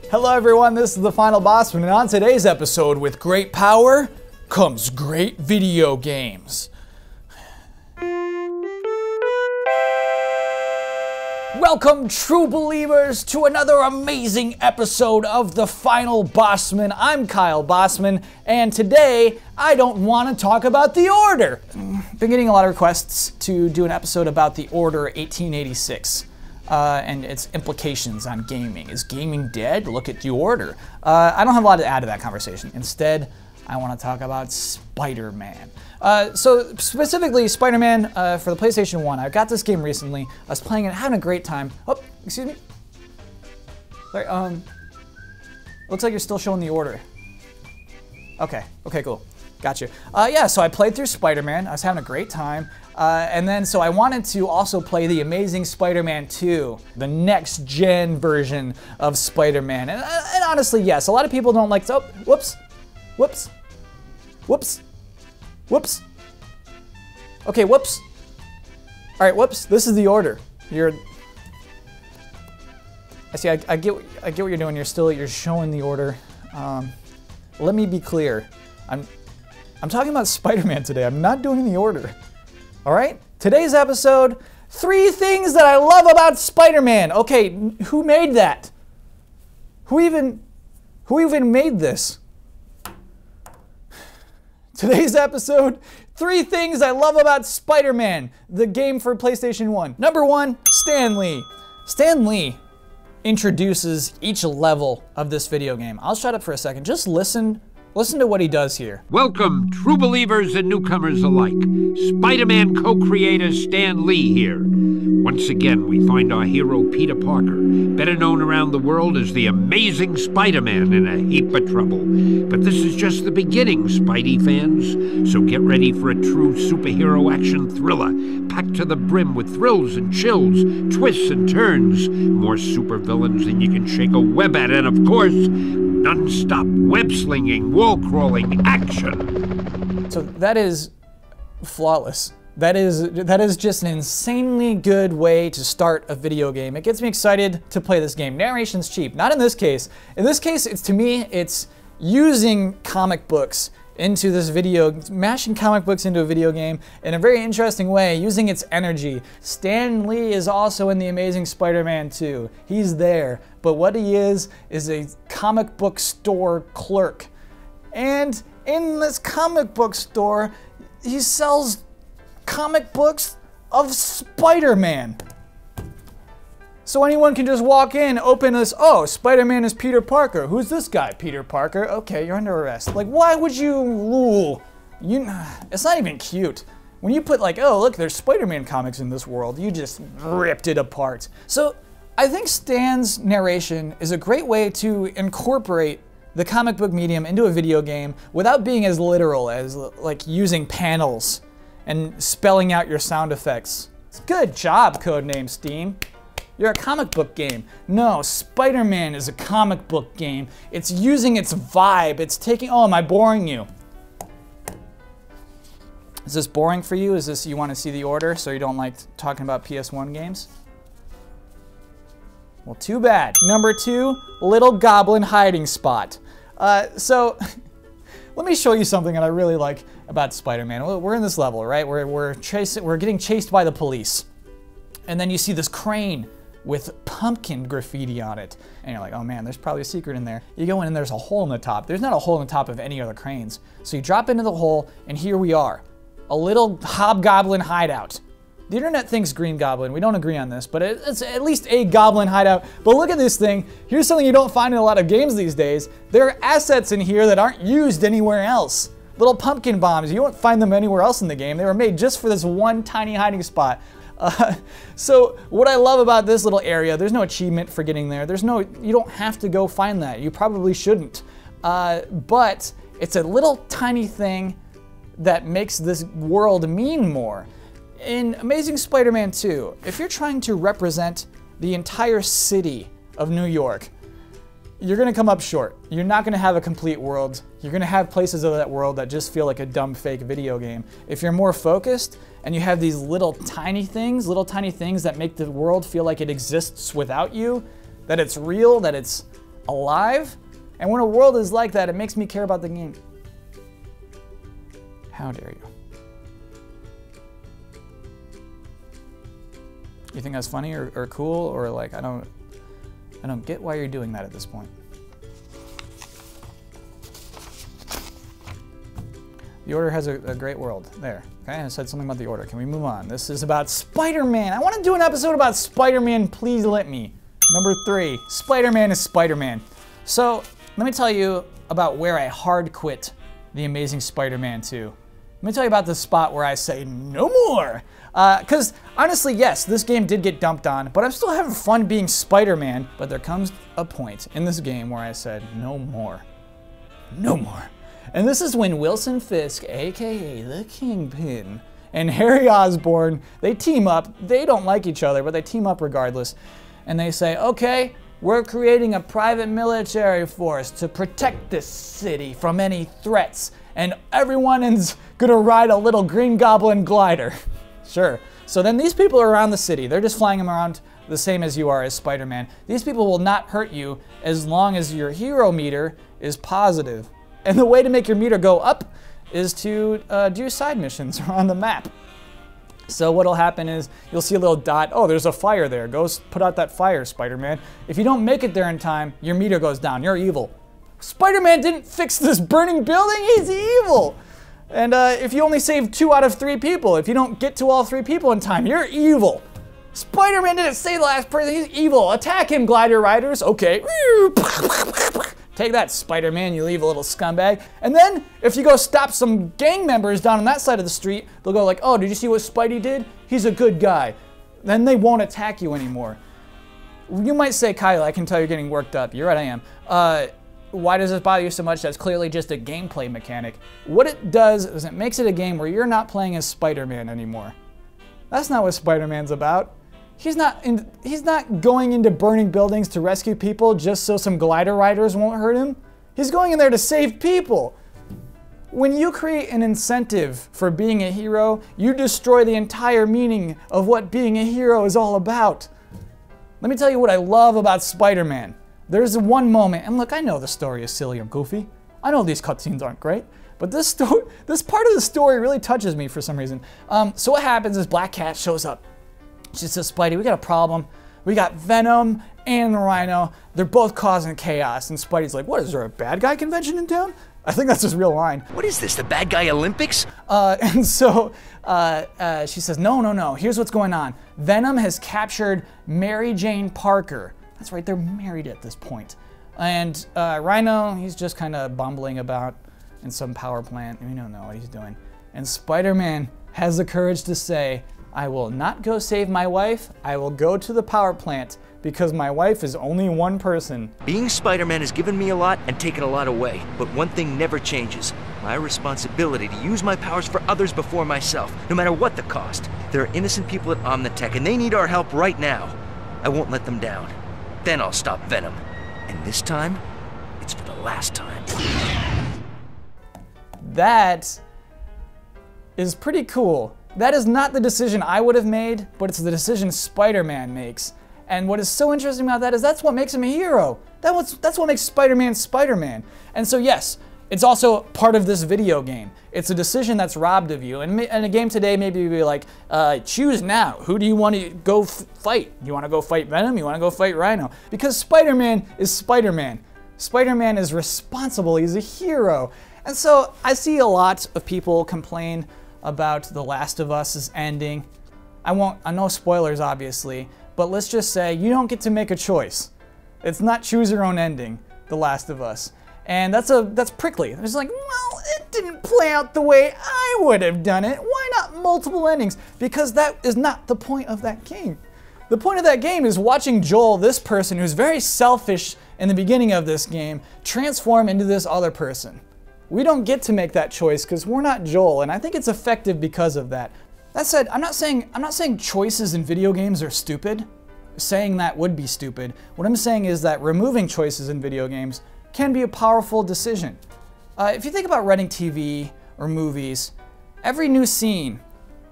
Hello everyone, this is the Final Bosman, and on today's episode, with great power comes great video games. Welcome, true believers, to another amazing episode of the Final Bosman. I'm Kyle Bosman, and today I don't want to talk about The Order. Been getting a lot of requests to do an episode about The Order 1886. And its implications on gaming. Is gaming dead? Look at The Order. I don't have a lot to add to that conversation. Instead, I want to talk about Spider-Man. So specifically, Spider-Man for the PlayStation 1. I got this game recently. I was playing it, having a great time. Oh, excuse me. Sorry, looks like you're still showing The Order. Okay, cool. Gotcha. Yeah, so I played through Spider-Man. I was having a great time. And then, so I wanted to also play The Amazing Spider-Man 2, the next-gen version of Spider-Man. And honestly, yes, a lot of people don't like, oh, whoops. Okay, whoops. All right, whoops, this is The Order. I see, I get what you're doing. You're showing The Order. Let me be clear. I'm talking about Spider-Man today. I'm not doing The Order. All right? Today's episode, 3 things that I love about Spider-Man. Okay, who made that? Who even made this? Today's episode, 3 things I love about Spider-Man, the game for PlayStation 1. Number 1, Stan Lee. Stan Lee introduces each level of this video game. I'll shut up for a second. Just listen to what he does here. Welcome, true believers and newcomers alike. Spider-Man co-creator Stan Lee here. Once again, we find our hero Peter Parker, better known around the world as the Amazing Spider-Man, in a heap of trouble. But this is just the beginning, Spidey fans. So get ready for a true superhero action thriller, packed to the brim with thrills and chills, twists and turns, more supervillains than you can shake a web at, and of course, non-stop web-slinging, wall-crawling action. So that is flawless. That is just an insanely good way to start a video game. It gets me excited to play this game. Narration's cheap. Not in this case. In this case, to me, it's using comic books into this mashing comic books into a video game in a very interesting way, using its energy. Stan Lee is also in The Amazing Spider-Man 2. He's there, but what he is a comic book store clerk. And in this comic book store, he sells comic books of Spider-Man. So anyone can just walk in, open this, oh, Spider-Man is Peter Parker. Who's this guy? Peter Parker? Okay, you're under arrest. Like, why would you, it's not even cute. When you put like, oh, look, there's Spider-Man comics in this world, you just ripped it apart. So I think Stan's narration is a great way to incorporate the comic book medium into a video game without being as literal as like using panels and spelling out your sound effects. Good job, Codename Steam. You're a comic book game. No, Spider-Man is a comic book game. It's using its vibe. It's taking, oh, am I boring you? Is this boring for you? Is this, you want to see The Order so you don't like talking about PS1 games? Well, too bad. Number 2, Little Goblin Hiding Spot. So, let me show you something that I really like about Spider-Man. We're in this level, right? We're getting chased by the police. And then you see this crane with pumpkin graffiti on it. And you're like, oh man, there's probably a secret in there. You go in and there's a hole in the top. There's not a hole in the top of any other cranes. So you drop into the hole, and here we are. A little hobgoblin hideout. The internet thinks Green Goblin. We don't agree on this, but it's at least a goblin hideout. But look at this thing. Here's something you don't find in a lot of games these days. There are assets in here that aren't used anywhere else. Little pumpkin bombs. You won't find them anywhere else in the game. They were made just for this one tiny hiding spot. So what I love about this little area, there's no achievement for getting there. You don't have to go find that. You probably shouldn't. But it's a little tiny thing that makes this world mean more. In Amazing Spider-Man 2, if you're trying to represent the entire city of New York, you're gonna come up short. You're not gonna have a complete world. You're gonna have places of that world that just feel like a dumb fake video game. If you're more focused and you have these little tiny things that make the world feel like it exists without you, that it's real, that it's alive. And when a world is like that, it makes me care about the game. How dare you? You think that's funny or cool, or like I don't get why you're doing that at this point. The Order has a great world. There. Okay, I said something about the Order. Can we move on? This is about Spider-Man. I want to do an episode about Spider-Man. Please let me. Number 3. Spider-Man is Spider-Man. So let me tell you about where I hard quit The Amazing Spider-Man 2. Let me tell you about the spot where I say no more. Because honestly, yes, this game did get dumped on, but I'm still having fun being Spider-Man. But there comes a point in this game where I said no more. No more. And this is when Wilson Fisk, aka the Kingpin, and Harry Osborn, they team up. They don't like each other, but they team up regardless. And they say, okay, we're creating a private military force to protect this city from any threats. And everyone is gonna ride a little Green Goblin glider. Sure. So then these people are around the city. They're just flying them around the same as you are as Spider-Man. These people will not hurt you as long as your hero meter is positive. And the way to make your meter go up is to do side missions on the map. So what'll happen is you'll see a little dot. Oh, there's a fire there. Go put out that fire, Spider-Man. If you don't make it there in time, your meter goes down. You're evil. Spider-Man didn't fix this burning building. He's evil. And if you only save 2 out of 3 people, if you don't get to all 3 people in time, you're evil. Spider-Man didn't save the last person. He's evil. Attack him, glider riders. Okay. Take that, Spider-Man, you evil little scumbag. And then, if you go stop some gang members down on that side of the street, they'll go like, oh, did you see what Spidey did? He's a good guy. Then they won't attack you anymore. You might say, Kyle, I can tell you're getting worked up. You're right, I am. Why does this bother you so much? That's clearly just a gameplay mechanic. What it does is it makes it a game where you're not playing as Spider-Man anymore. That's not what Spider-Man's about. He's not going into burning buildings to rescue people just so some glider riders won't hurt him. He's going in there to save people. When you create an incentive for being a hero, you destroy the entire meaning of what being a hero is all about. Let me tell you what I love about Spider-Man. There's one moment, and look, I know the story is silly and goofy. I know these cutscenes aren't great, but this part of the story really touches me for some reason. So what happens is Black Cat shows up. She says, Spidey, we got a problem. We got Venom and the Rhino. They're both causing chaos. And Spidey's like, what, is there a bad guy convention in town? I think that's his real line. What is this, the bad guy Olympics? And so she says, no. Here's what's going on. Venom has captured Mary Jane Parker. That's right, they're married at this point. And Rhino, he's just kind of bumbling about in some power plant. We don't know what he's doing. And Spider-Man has the courage to say, I will not go save my wife. I will go to the power plant because my wife is only one person. Being Spider-Man has given me a lot and taken a lot away, but one thing never changes. My responsibility to use my powers for others before myself, no matter what the cost. There are innocent people at Omnitech and they need our help right now. I won't let them down. Then I'll stop Venom. And this time, it's for the last time. That is pretty cool. That is not the decision I would have made, but it's the decision Spider-Man makes. And what is so interesting about that is that's what makes him a hero. That's what makes Spider-Man Spider-Man. And so yes, it's also part of this video game. It's a decision that's robbed of you. And in a game today, maybe you'd be like, choose now. Who do you want to go fight? You want to go fight Venom? You want to go fight Rhino? Because Spider-Man is Spider-Man. Spider-Man is responsible. He's a hero. And so I see a lot of people complain about The Last of Us's ending. I know spoilers obviously, but let's just say you don't get to make a choice. It's not choose your own ending, The Last of Us. And that's prickly. It's like, well, it didn't play out the way I would have done it. Why not multiple endings? Because that is not the point of that game. The point of that game is watching Joel, this person who's very selfish in the beginning of this game, transform into this other person. We don't get to make that choice because we're not Joel, and I think it's effective because of that. That said, I'm not saying choices in video games are stupid. Saying that would be stupid. What I'm saying is that removing choices in video games can be a powerful decision. If you think about writing TV or movies, every new scene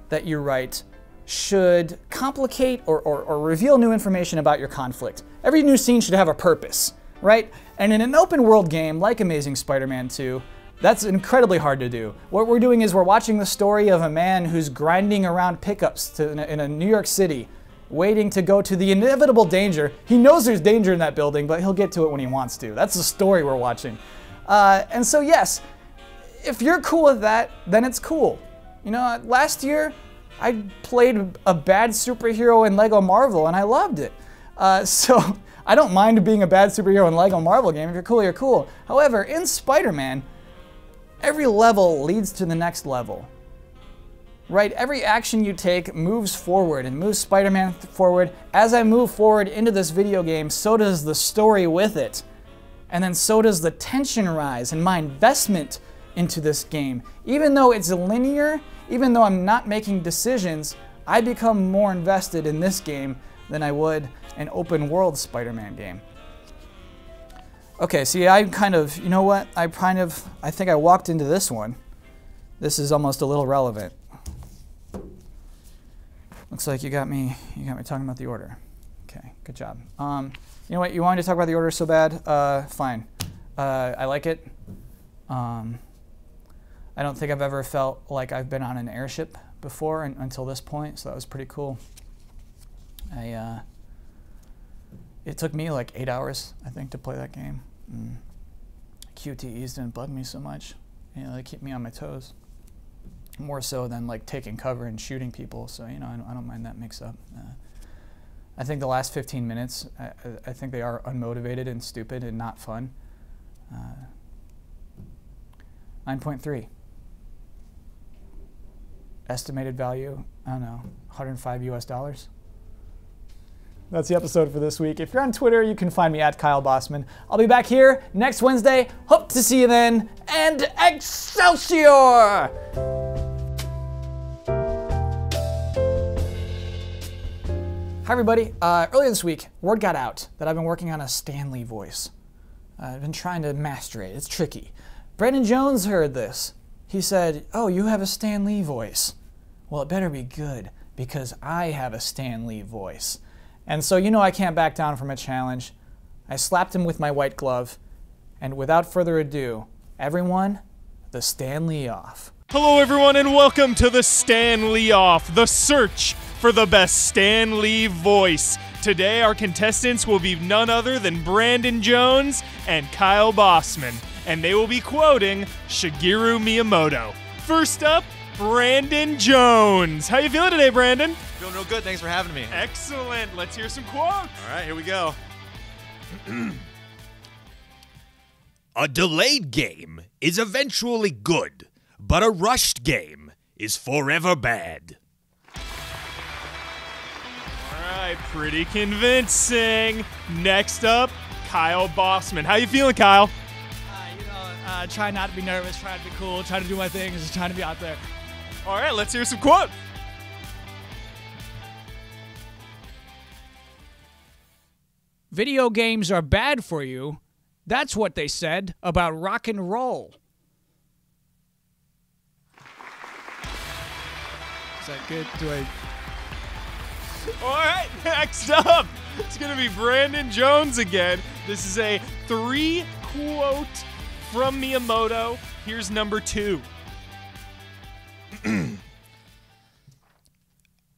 that you write should complicate or reveal new information about your conflict. Every new scene should have a purpose, right? And in an open world game like Amazing Spider-Man 2, that's incredibly hard to do. What we're doing is we're watching the story of a man who's grinding around pickups in a New York City, waiting to go to the inevitable danger. He knows there's danger in that building, but he'll get to it when he wants to. That's the story we're watching. And so yes, if you're cool with that, then it's cool. You know, last year, I played a bad superhero in Lego Marvel, and I loved it. So I don't mind being a bad superhero in Lego Marvel game. If you're cool, you're cool. However, in Spider-Man, every level leads to the next level. Right? Every action you take moves forward and moves Spider-Man forward. As I move forward into this video game, so does the story with it. And then so does the tension rise and my investment into this game. Even though it's linear, even though I'm not making decisions, I become more invested in this game than I would an open world Spider-Man game. Okay, see, I kind of, you know what? I think I walked into this one. This is almost a little relevant. Looks like you got me talking about the order. Okay, good job. You know what? You wanted to talk about the order so bad? Fine. I like it. I don't think I've ever felt like I've been on an airship before until this point, so that was pretty cool. It took me like 8 hours, I think, to play that game. QTEs didn't bug me so much. You know, they keep me on my toes. More so than like taking cover and shooting people, so you know, I don't mind that mix up. I think the last 15 minutes, I think they are unmotivated and stupid and not fun. 9.3. Estimated value, I don't know, $105 US. That's the episode for this week. If you're on Twitter, you can find me at Kyle Bosman. I'll be back here next Wednesday. Hope to see you then, and Excelsior! Hi everybody. Earlier this week, word got out that I've been working on a Stan Lee voice. I've been trying to master it. It's tricky. Brandon Jones heard this. He said, "Oh, you have a Stan Lee voice. Well, it better be good, because I have a Stan Lee voice." And so you know I can't back down from a challenge. I slapped him with my white glove, and without further ado, everyone, the Stan Lee Off. Hello everyone and welcome to the Stan Lee Off, the search for the best Stan Lee voice. Today our contestants will be none other than Brandon Jones and Kyle Bosman, and they will be quoting Shigeru Miyamoto. First up, Brandon Jones. How you feeling today, Brandon? Feeling real good, thanks for having me. Excellent, let's hear some quotes. All right, here we go. A delayed game is eventually good, but a rushed game is forever bad. Alright, pretty convincing. Next up, Kyle Bosman. How you feeling, Kyle? Try not to be nervous, try to be cool, try to do my things, just trying to be out there. Alright, let's hear some quotes. Video games are bad for you. That's what they said about rock and roll. Is that good? Alright, next up, it's going to be Brandon Jones again. This is a 3-quote from Miyamoto. Here's number 2.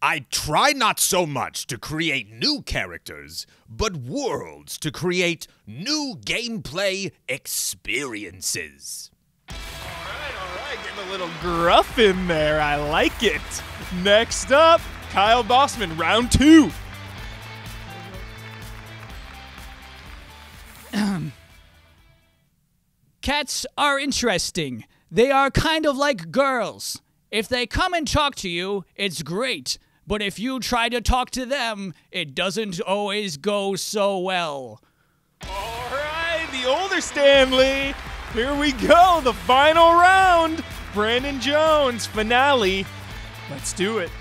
I try not so much to create new characters, but worlds to create new gameplay experiences. Alright, getting a little gruff in there. I like it. Next up, Kyle Bosman, round 2. Cats are interesting. They are kind of like girls. If they come and talk to you, it's great. But if you try to talk to them, it doesn't always go so well. All right, the older Stan Lee. Here we go, the final round. Brandon Jones, finale. Let's do it.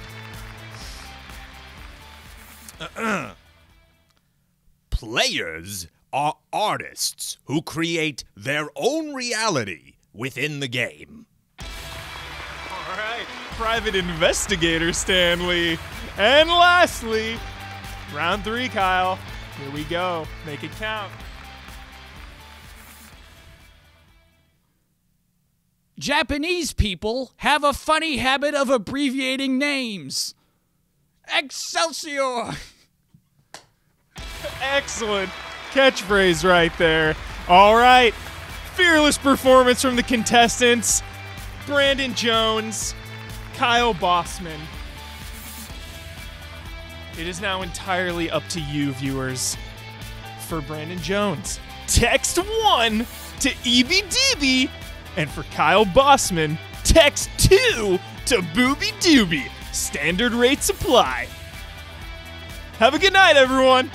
Players are artists who create their own reality within the game. All right, private investigator Stan Lee. And lastly, round 3, Kyle. Here we go. Make it count. Japanese people have a funny habit of abbreviating names. Excelsior! Excellent catchphrase right there. All right. Fearless performance from the contestants. Brandon Jones, Kyle Bosman. It is now entirely up to you, viewers. For Brandon Jones, text 1 to EBDB, and for Kyle Bosman, text 2 to Booby Dooby. Standard rates apply. Have a good night, everyone.